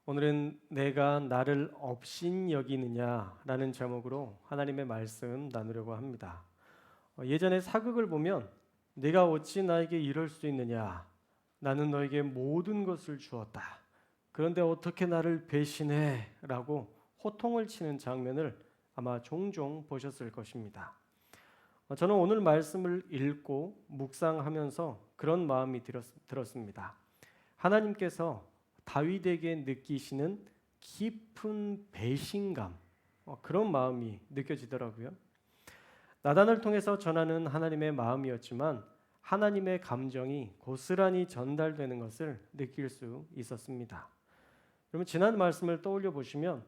오늘은 내가 나를 업신여기느냐라는 제목으로 하나님의 말씀 나누려고 합니다. 예전에 사극을 보면 네가 어찌 나에게 이럴 수 있느냐, 나는 너에게 모든 것을 주었다. 그런데 어떻게 나를 배신해? 라고 호통을 치는 장면을 아마 종종 보셨을 것입니다. 저는 오늘 말씀을 읽고 묵상하면서 그런 마음이 들었습니다. 하나님께서 다윗에게 느끼시는 깊은 배신감, 그런 마음이 느껴지더라고요. 나단을 통해서 전하는 하나님의 마음이었지만 하나님의 감정이 고스란히 전달되는 것을 느낄 수 있었습니다. 그러면 지난 말씀을 떠올려 보시면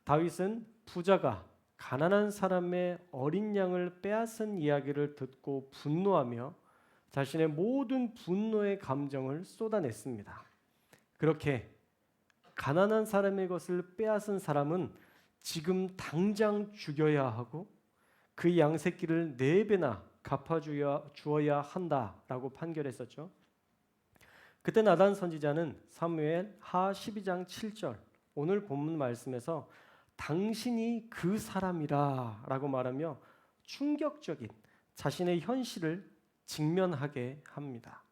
다윗은 부자가 가난한 사람의 어린 양을 빼앗은 이야기를 듣고 분노하며 자신의 모든 분노의 감정을 쏟아냈습니다. 그렇게 가난한 사람의 것을 빼앗은 사람은 지금 당장 죽여야 하고 그 양새끼를 4배나 갚아주어야 한다라고 판결했었죠. 그때 나단 선지자는 사무엘 하 12장 7절 오늘 본문 말씀에서 당신이 그 사람이라 라고 말하며 충격적인 자신의 현실을 직면하게 합니다.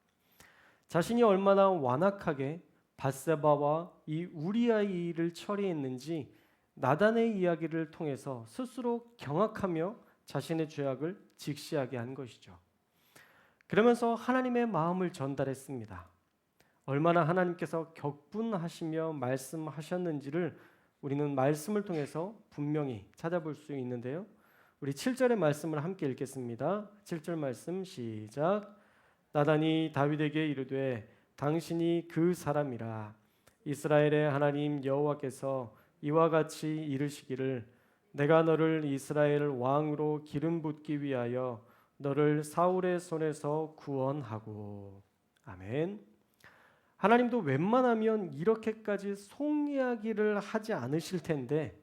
자신이 얼마나 완악하게 밧세바와 이 우리아의 처리했는지 나단의 이야기를 통해서 스스로 경악하며 자신의 죄악을 직시하게 한 것이죠. 그러면서 하나님의 마음을 전달했습니다. 얼마나 하나님께서 격분하시며 말씀하셨는지를 우리는 말씀을 통해서 분명히 찾아볼 수 있는데요. 우리 7절의 말씀을 함께 읽겠습니다. 7절 말씀 시작. 나단이 다윗에게 이르되 당신이 그 사람이라. 이스라엘의 하나님 여호와께서 이와 같이 이르시기를 내가 너를 이스라엘 왕으로 기름 붓기 위하여 너를 사울의 손에서 구원하고. 아멘. 하나님도 웬만하면 이렇게까지 속 이야기를 하지 않으실 텐데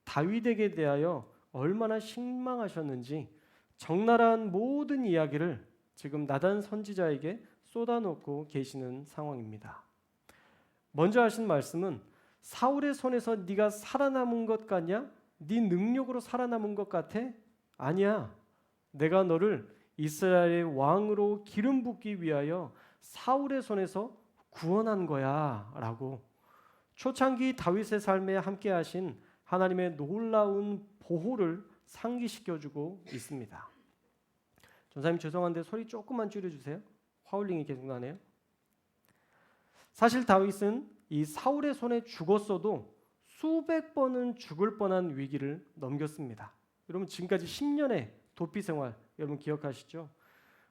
다윗에게 대하여 얼마나 실망하셨는지 적나라한 모든 이야기를 지금 나단 선지자에게 쏟아놓고 계시는 상황입니다. 먼저 하신 말씀은 사울의 손에서 네가 살아남은 것 같냐? 네 능력으로 살아남은 것 같아? 아니야. 내가 너를 이스라엘의 왕으로 기름 붓기 위하여 사울의 손에서 구원한 거야 라고 초창기 다윗의 삶에 함께 하신 하나님의 놀라운 보호를 상기시켜주고 있습니다. 전사님 죄송한데 소리 조금만 줄여주세요. 하울링이 계속 나네요. 사실 다윗은 이 사울의 손에 죽었어도 수백 번은 죽을 뻔한 위기를 넘겼습니다. 여러분 지금까지 10년의 도피 생활 여러분 기억하시죠?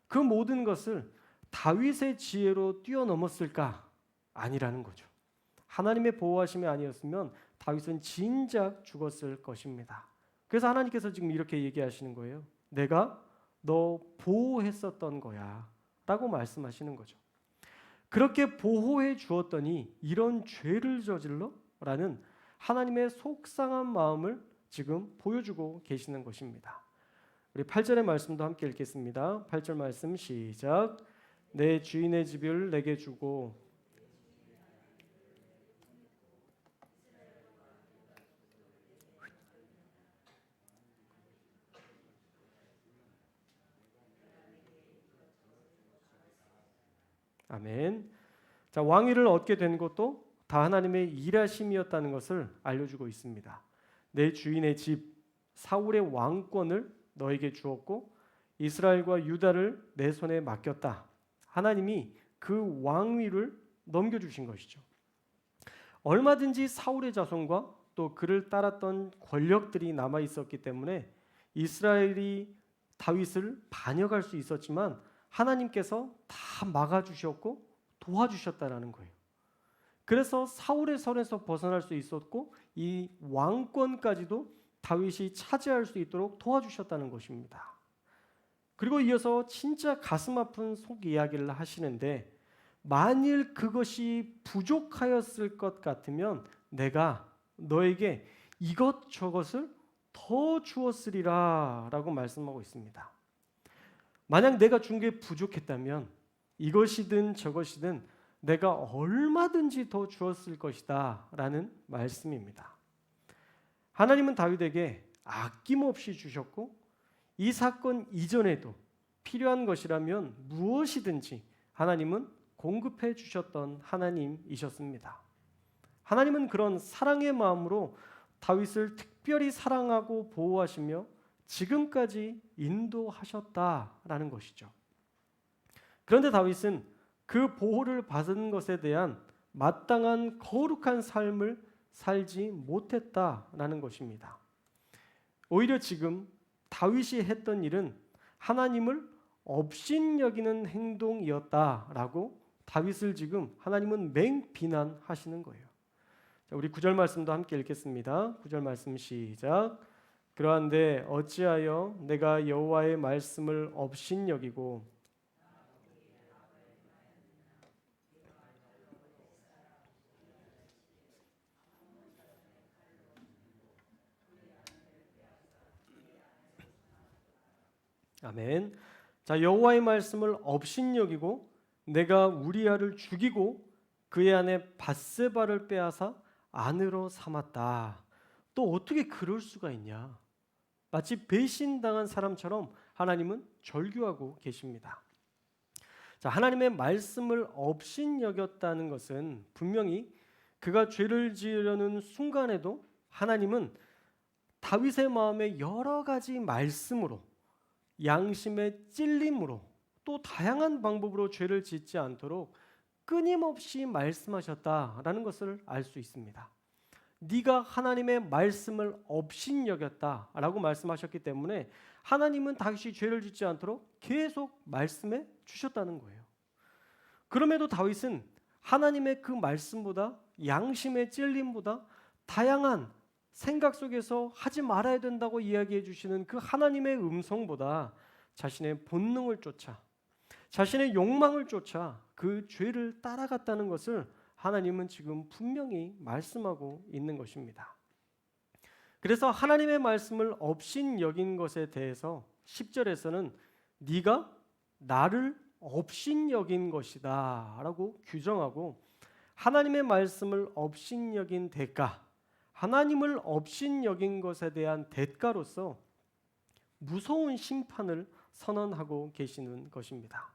그 모든 것을 다윗의 지혜로 뛰어넘었을까? 아니라는 거죠. 하나님의 보호하심이 아니었으면 다윗은 진작 죽었을 것입니다. 그래서 하나님께서 지금 이렇게 얘기하시는 거예요. 내가 너 보호했었던 거야 라고 말씀하시는 거죠. 그렇게 보호해 주었더니 이런 죄를 저질러? 라는 하나님의 속상한 마음을 지금 보여주고 계시는 것입니다. 우리 8절의 말씀도 함께 읽겠습니다. 8절 말씀 시작. 내 주인의 집을 내게 주고 아멘. 자, 왕위를 얻게 된 것도 다 하나님의 일하심이었다는 것을 알려주고 있습니다. 내 주인의 집 사울의 왕권을 너에게 주었고 이스라엘과 유다를 내 손에 맡겼다. 하나님이 그 왕위를 넘겨주신 것이죠. 얼마든지 사울의 자손과 또 그를 따랐던 권력들이 남아 있었기 때문에 이스라엘이 다윗을 반역할 수 있었지만 하나님께서 다 막아주셨고 도와주셨다라는 거예요. 그래서 사울의 손에서 벗어날 수 있었고 이 왕권까지도 다윗이 차지할 수 있도록 도와주셨다는 것입니다. 그리고 이어서 진짜 가슴 아픈 속 이야기를 하시는데 만일 그것이 부족하였을 것 같으면 내가 너에게 이것저것을 더 주었으리라 라고 말씀하고 있습니다. 만약 내가 준 게 부족했다면 이것이든 저것이든 내가 얼마든지 더 주었을 것이다 라는 말씀입니다. 하나님은 다윗에게 아낌없이 주셨고 이 사건 이전에도 필요한 것이라면 무엇이든지 하나님은 공급해 주셨던 하나님이셨습니다. 하나님은 그런 사랑의 마음으로 다윗을 특별히 사랑하고 보호하시며 지금까지 인도하셨다라는 것이죠. 그런데 다윗은 그 보호를 받은 것에 대한 마땅한 거룩한 삶을 살지 못했다라는 것입니다. 오히려 지금 다윗이 했던 일은 하나님을 업신여기는 행동이었다라고 다윗을 지금 하나님은 맹비난하시는 거예요. 자, 우리 9절 말씀도 함께 읽겠습니다. 9절 말씀 시작. 그러한데 어찌하여 내가 여호와의 말씀을 업신여기고 아멘. 자, 여호와의 말씀을 업신여기고 내가 우리아를 죽이고 그의 아내 밧세바를 빼앗아 아내로 삼았다. 또 어떻게 그럴 수가 있냐? 마치 배신당한 사람처럼 하나님은 절규하고 계십니다. 자, 하나님의 말씀을 업신여겼다는 것은 분명히 그가 죄를 지으려는 순간에도 하나님은 다윗의 마음에 여러 가지 말씀으로 양심의 찔림으로 또 다양한 방법으로 죄를 짓지 않도록 끊임없이 말씀하셨다라는 것을 알 수 있습니다. 네가 하나님의 말씀을 업신여겼다라고 말씀하셨기 때문에 하나님은 다윗이 죄를 짓지 않도록 계속 말씀해 주셨다는 거예요. 그럼에도 다윗은 하나님의 그 말씀보다 양심의 찔림보다 다양한 생각 속에서 하지 말아야 된다고 이야기해 주시는 그 하나님의 음성보다 자신의 본능을 쫓아 자신의 욕망을 쫓아 그 죄를 따라갔다는 것을 하나님은 지금 분명히 말씀하고 있는 것입니다. 그래서 하나님의 말씀을 업신여긴 것에 대해서 10절에서는 네가 나를 업신여긴 것이다 라고 규정하고 하나님의 말씀을 업신여긴 대가, 하나님을 업신여긴 것에 대한 대가로서 무서운 심판을 선언하고 계시는 것입니다.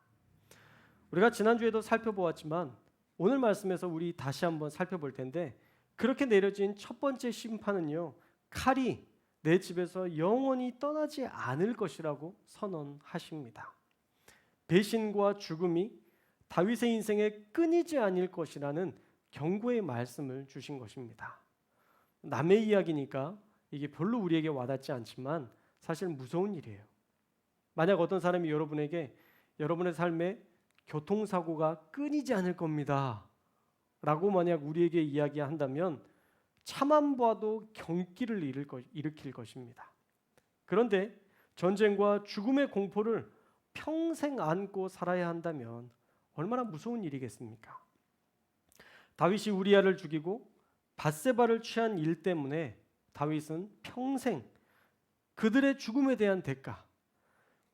우리가 지난주에도 살펴보았지만 오늘 말씀에서 우리 다시 한번 살펴볼 텐데 그렇게 내려진 첫 번째 심판은요, 칼이 내 집에서 영원히 떠나지 않을 것이라고 선언하십니다. 배신과 죽음이 다윗의 인생에 끊이지 않을 것이라는 경고의 말씀을 주신 것입니다. 남의 이야기니까 이게 별로 우리에게 와닿지 않지만 사실 무서운 일이에요. 만약 어떤 사람이 여러분에게 여러분의 삶에 교통사고가 끊이지 않을 겁니다 라고 만약 우리에게 이야기한다면 차만 봐도 경기를 일으킬 것입니다. 그런데 전쟁과 죽음의 공포를 평생 안고 살아야 한다면 얼마나 무서운 일이겠습니까? 다윗이 우리아를 죽이고 밧세바를 취한 일 때문에 다윗은 평생 그들의 죽음에 대한 대가,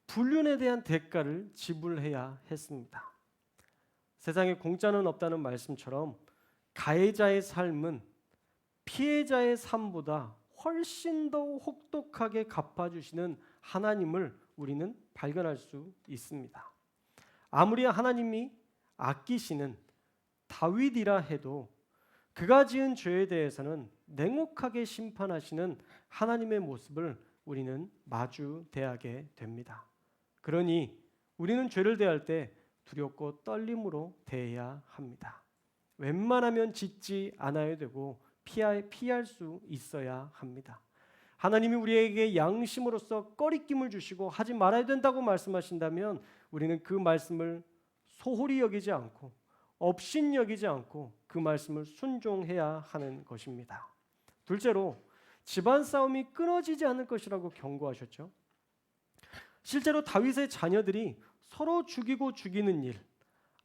불륜에 대한 대가를 지불해야 했습니다. 세상에 공짜는 없다는 말씀처럼 가해자의 삶은 피해자의 삶보다 훨씬 더 혹독하게 갚아주시는 하나님을 우리는 발견할 수 있습니다. 아무리 하나님이 아끼시는 다윗이라 해도 그가 지은 죄에 대해서는 냉혹하게 심판하시는 하나님의 모습을 우리는 마주대하게 됩니다. 그러니 우리는 죄를 대할 때 두렵고 떨림으로 대해야 합니다. 웬만하면 짓지 않아야 되고 피할 수 있어야 합니다. 하나님이 우리에게 양심으로서 꺼리낌을 주시고 하지 말아야 된다고 말씀하신다면 우리는 그 말씀을 소홀히 여기지 않고 업신 여기지 않고 그 말씀을 순종해야 하는 것입니다. 둘째로 집안 싸움이 끊어지지 않을 것이라고 경고하셨죠. 실제로 다윗의 자녀들이 서로 죽이고 죽이는 일,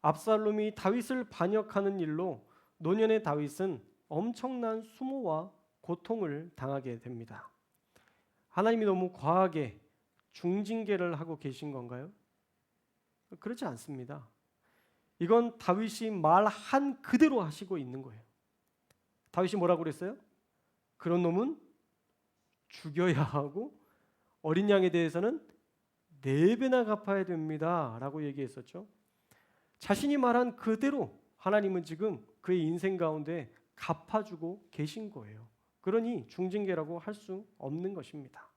압살롬이 다윗을 반역하는 일로 노년의 다윗은 엄청난 수모와 고통을 당하게 됩니다. 하나님이 너무 과하게 중징계를 하고 계신 건가요? 그렇지 않습니다. 이건 다윗이 말한 그대로 하시고 있는 거예요. 다윗이 뭐라고 그랬어요? 그런 놈은 죽여야 하고 어린 양에 대해서는 4배나 갚아야 됩니다 라고 얘기했었죠. 자신이 말한 그대로 하나님은 지금 그의 인생 가운데 갚아주고 계신 거예요. 그러니 중징계라고 할 수 없는 것입니다.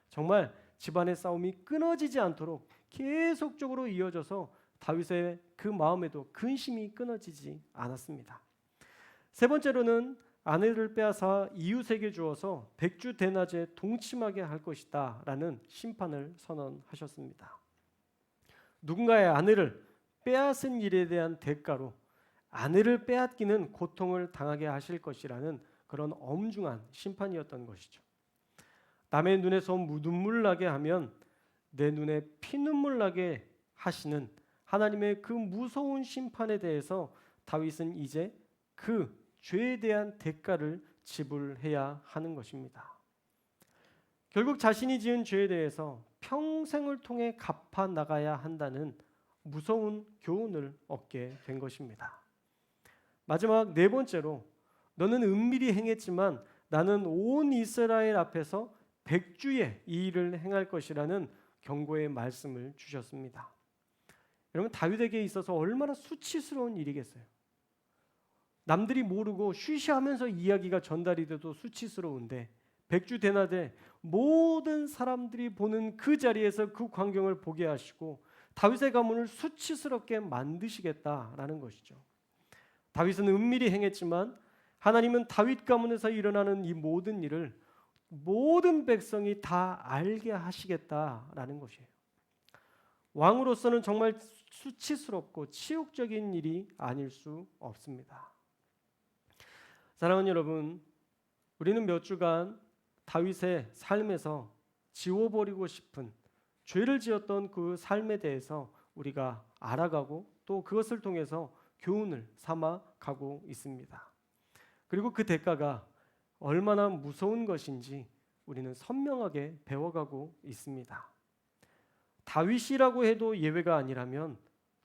정말 집안의 싸움이 끊어지지 않도록 계속적으로 이어져서 다윗의 그 마음에도 근심이 끊어지지 않았습니다. 세 번째로는 아내를 빼앗아 이웃에게 주어서 백주 대낮에 동침하게 할 것이다 라는 심판을 선언하셨습니다. 누군가의 아내를 빼앗은 일에 대한 대가로 아내를 빼앗기는 고통을 당하게 하실 것이라는 그런 엄중한 심판이었던 것이죠. 남의 눈에서 눈물 나게 하면 내 눈에 피눈물 나게 하시는 하나님의 그 무서운 심판에 대해서 다윗은 이제 그 죄에 대한 대가를 지불해야 하는 것입니다. 결국 자신이 지은 죄에 대해서 평생을 통해 갚아 나가야 한다는 무서운 교훈을 얻게 된 것입니다. 마지막 네 번째로 너는 은밀히 행했지만 나는 온 이스라엘 앞에서 백주에 이 일을 행할 것이라는 경고의 말씀을 주셨습니다. 여러분, 다윗에게 있어서 얼마나 수치스러운 일이겠어요. 남들이 모르고 쉬쉬하면서 이야기가 전달이 돼도 수치스러운데 백주 대낮에 모든 사람들이 보는 그 자리에서 그 광경을 보게 하시고 다윗의 가문을 수치스럽게 만드시겠다라는 것이죠. 다윗은 은밀히 행했지만 하나님은 다윗 가문에서 일어나는 이 모든 일을 모든 백성이 다 알게 하시겠다라는 것이에요. 왕으로서는 정말 수치스럽고 치욕적인 일이 아닐 수 없습니다. 사랑하는 여러분, 우리는 몇 주간 다윗의 삶에서 지워버리고 싶은 죄를 지었던 그 삶에 대해서 우리가 알아가고 또 그것을 통해서 교훈을 삼아 가고 있습니다. 그리고 그 대가가 얼마나 무서운 것인지 우리는 선명하게 배워가고 있습니다. 다윗이라고 해도 예외가 아니라면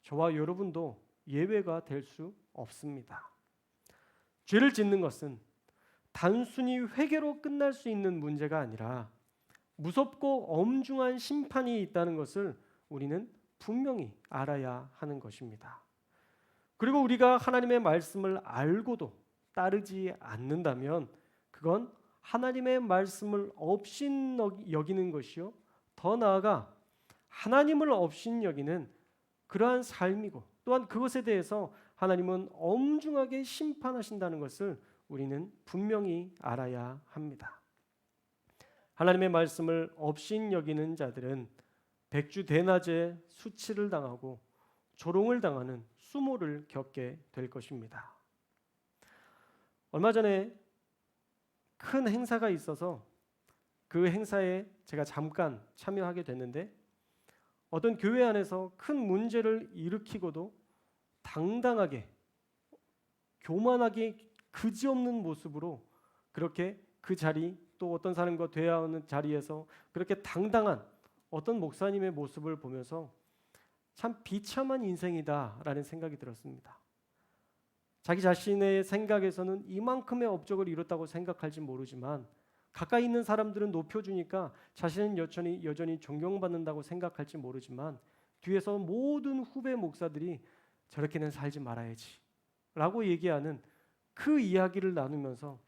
저와 여러분도 예외가 될 수 없습니다. 죄를 짓는 것은 단순히 회개로 끝날 수 있는 문제가 아니라 무섭고 엄중한 심판이 있다는 것을 우리는 분명히 알아야 하는 것입니다. 그리고 우리가 하나님의 말씀을 알고도 따르지 않는다면 그건 하나님의 말씀을 업신여기는 것이요, 더 나아가 하나님을 업신여기는 그러한 삶이고 또한 그것에 대해서 하나님은 엄중하게 심판하신다는 것을 우리는 분명히 알아야 합니다. 하나님의 말씀을 업신여기는 자들은 백주 대낮에 수치를 당하고 조롱을 당하는 수모를 겪게 될 것입니다. 얼마 전에 큰 행사가 있어서 그 행사에 제가 잠깐 참여하게 됐는데 어떤 교회 안에서 큰 문제를 일으키고도 당당하게 교만하게 그지없는 모습으로 그렇게 그 자리 또 어떤 사람과 대화하는 자리에서 그렇게 당당한 어떤 목사님의 모습을 보면서 참 비참한 인생이다라는 생각이 들었습니다. 자기 자신의 생각에서는 이만큼의 업적을 이뤘다고 생각할지 모르지만 가까이 있는 사람들은 높여주니까 자신은 여전히 존경받는다고 생각할지 모르지만 뒤에서 모든 후배 목사들이 저렇게는 살지 말아야지 라고 얘기하는 그 이야기를 나누면서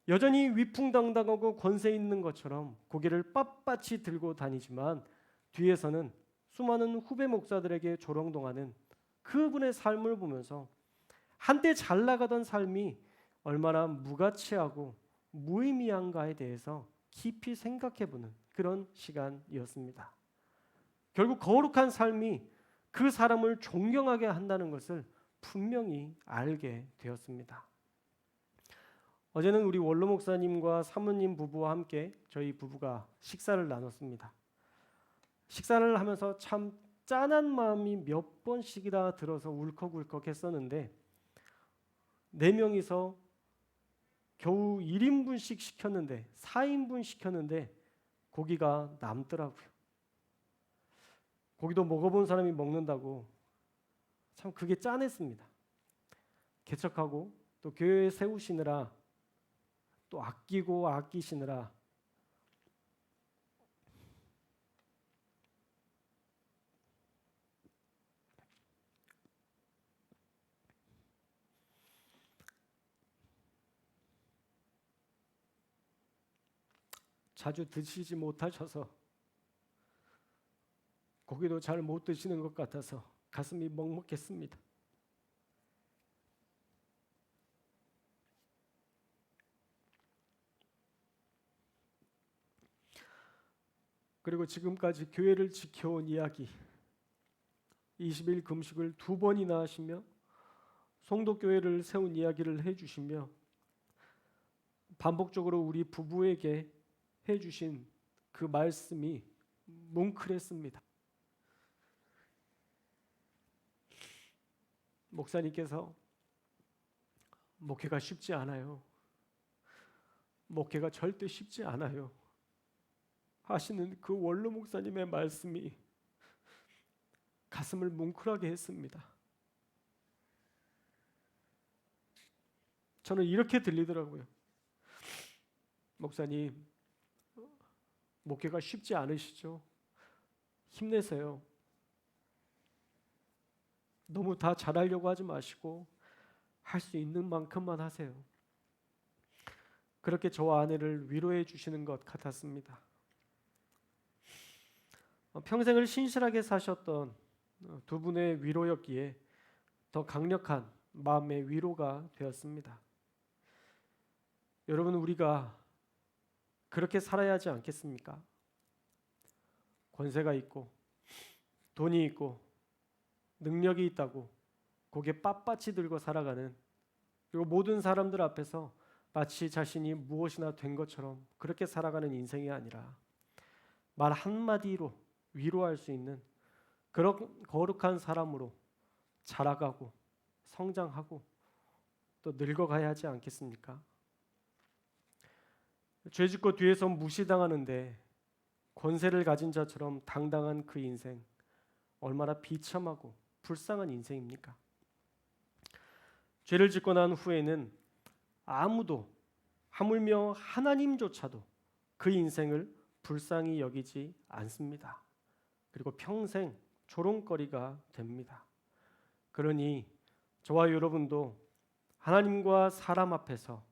여전히 위풍당당하고 권세 있는 것처럼 고개를 빳빳이 들고 다니지만 뒤에서는 수많은 후배 목사들에게 조롱당하는 그분의 삶을 보면서 한때 잘 나가던 삶이 얼마나 무가치하고 무의미한가에 대해서 깊이 생각해보는 그런 시간이었습니다. 결국 거룩한 삶이 그 사람을 존경하게 한다는 것을 분명히 알게 되었습니다. 어제는 우리 원로 목사님과 사모님 부부와 함께 저희 부부가 식사를 나눴습니다. 식사를 하면서 참 짠한 마음이 몇 번씩이나 들어서 울컥울컥 했었는데 4명이서 겨우 1인분씩 시켰는데 4인분 시켰는데 고기가 남더라고요. 고기도 먹어본 사람이 먹는다고 참 그게 짠했습니다. 개척하고 또 교회 세우시느라 또 아끼고 아끼시느라 자주 드시지 못하셔서 고기도 잘 못 드시는 것 같아서 가슴이 먹먹했습니다. 그리고 지금까지 교회를 지켜온 이야기, 20일 금식을 2번이나 하시며 송도교회를 세운 이야기를 해주시며 반복적으로 우리 부부에게 해주신 그 말씀이 뭉클했습니다. 목사님께서 목회가 쉽지 않아요. 목회가 절대 쉽지 않아요. 하시는 그 원로 목사님의 말씀이 가슴을 뭉클하게 했습니다. 저는 이렇게 들리더라고요. 목사님, 목회가 쉽지 않으시죠? 힘내세요. 너무 다 잘하려고 하지 마시고 할 수 있는 만큼만 하세요. 그렇게 저와 아내를 위로해 주시는 것 같았습니다. 평생을 신실하게 사셨던 두 분의 위로였기에 더 강력한 마음의 위로가 되었습니다. 여러분, 우리가 그렇게 살아야 하지 않겠습니까? 권세가 있고 돈이 있고 능력이 있다고 고개 빳빳이 들고 살아가는, 그리고 모든 사람들 앞에서 마치 자신이 무엇이나 된 것처럼 그렇게 살아가는 인생이 아니라 말 한마디로 위로할 수 있는 그런 거룩한 사람으로 자라가고 성장하고 또 늙어가야 하지 않겠습니까? 죄짓고 뒤에서 무시당하는데 권세를 가진 자처럼 당당한 그 인생, 얼마나 비참하고 불쌍한 인생입니까? 죄를 짓고 난 후에는 아무도, 하물며 하나님조차도 그 인생을 불쌍히 여기지 않습니다. 그리고 평생 조롱거리가 됩니다. 그러니 저와 여러분도 하나님과 사람 앞에서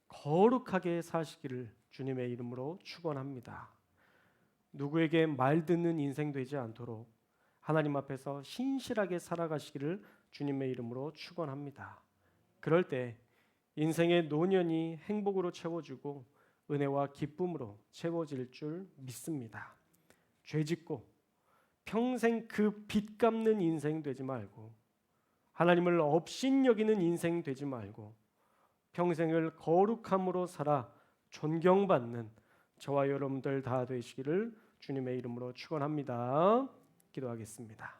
거룩하게 사시기를 주님의 이름으로 축원합니다. 누구에게 말 듣는 인생 되지 않도록 하나님 앞에서 신실하게 살아가시기를 주님의 이름으로 축원합니다. 그럴 때 인생의 노년이 행복으로 채워지고 은혜와 기쁨으로 채워질 줄 믿습니다. 죄짓고 평생 그 빚 갚는 인생 되지 말고, 하나님을 업신여기는 인생 되지 말고, 평생을 거룩함으로 살아 존경받는 저와 여러분들 다 되시기를 주님의 이름으로 축원합니다. 기도하겠습니다.